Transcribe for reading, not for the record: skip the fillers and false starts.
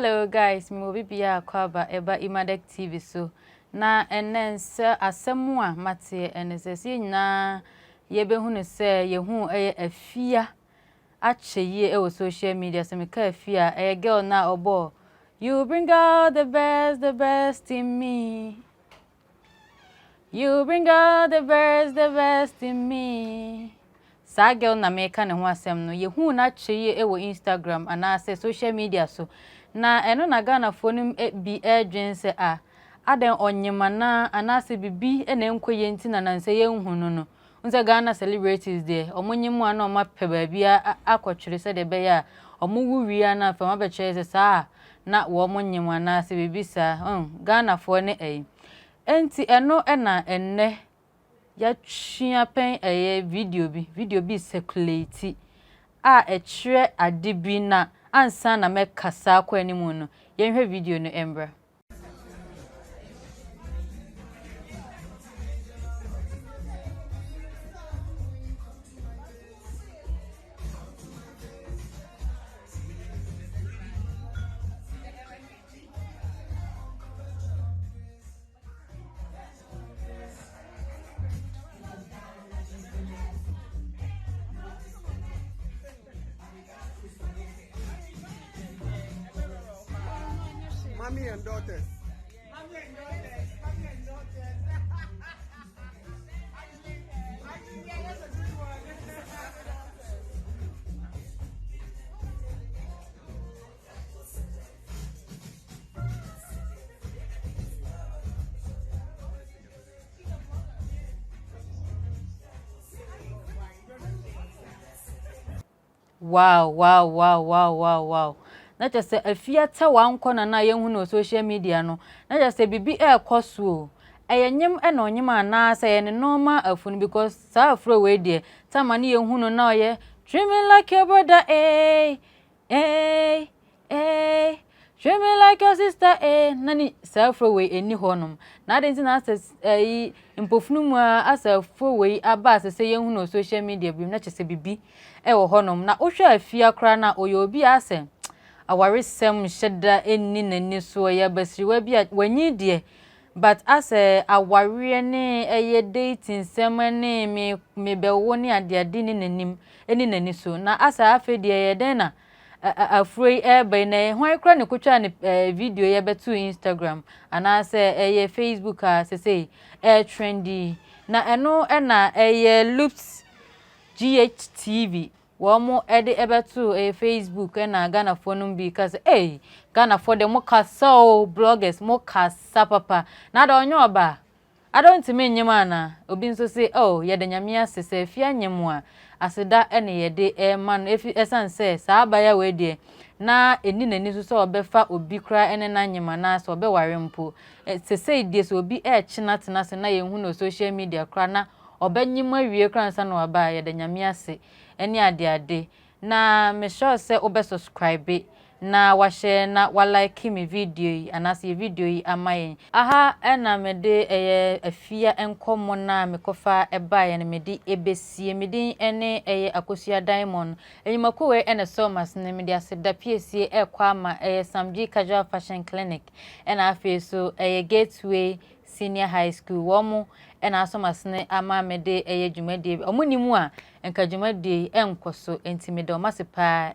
Hello guys, me will be kwaba eba Emadek TV so na enense asemu a mate enesese nyina ye behunu se ye hu Efya acheye e social media se me ka Efya girl na obo you bring out the best in me. You bring out the best in me. Sa girl na me ka ne ho asem no ye hu na cheye e wo Instagram ana se social media so na eno na Ghana fonim bi edwen se aden onyema na ana se bibi ene enkoye nti na nanse ye nhunu no nse Ghana celebrities there omonyemu ana omape ba bia akotwere se de be ya omuwuwia na fa mabeche se sa na wo monyemu ana se bibi sa Ghana fo ne enti eno na enne ya twia pen video bi circulate echire adibi na ansa na mekasa akwa animu no yenhwe video no embra. Mommy and daughters. Wow. Na just say Efya ta wanko na ye hu no social media no na just say bibi ekoso eyenyem na onyem ana say ye normal afunu because sa afro we dey tama na ye hu no na oye treat me like your brother treat me like your sister nani sa afro we eni honum na dey na say impofunu mu asa afro we aba say ye hu no social media bi na just say bibi wo honum na ohwa Efya kra na oyo obi asem awaresem sheda enni nani so ya basiriwa bi wanyi de but as aware ne dating sem ne me bewo ne ade ni nanim eni nani so na asa afedi ye den na afroi be na hwan kra ne kotwa ne video ye betu Instagram ana se Facebook say trendy na eno na loops GHTV Womo ede ebetu Facebook na Ghana phone bi cause Ghana for them kasa bloggers mo kasa papa na da onyo oba I don't mean nyama obi nso say ye de nyame asese Efya nyemu a aseda ene ye de man esan say sa abaya we de na eni nani so obefa obi kra ene na nyema na so obeware mpo sese die so obi china tena se na ye hu no social media kra na obanyim awie kra nsa na oba ye de nyame ase eni ade na me sure say obe subscribe na wa share na wa like me video yi anase video yi amayen na me de Efya enkomo na me kofa eba ye na me de ebesie me din ene Akosua Diamond enyimakowe ene Somas na me de aseda piesie ekwa ma Samji Casual Fashion Clinic ena afi so Gateway Senior High School womo ena Somas ne ama me de dwumade omonimu a enka dwumade enkoso enti me de o masepa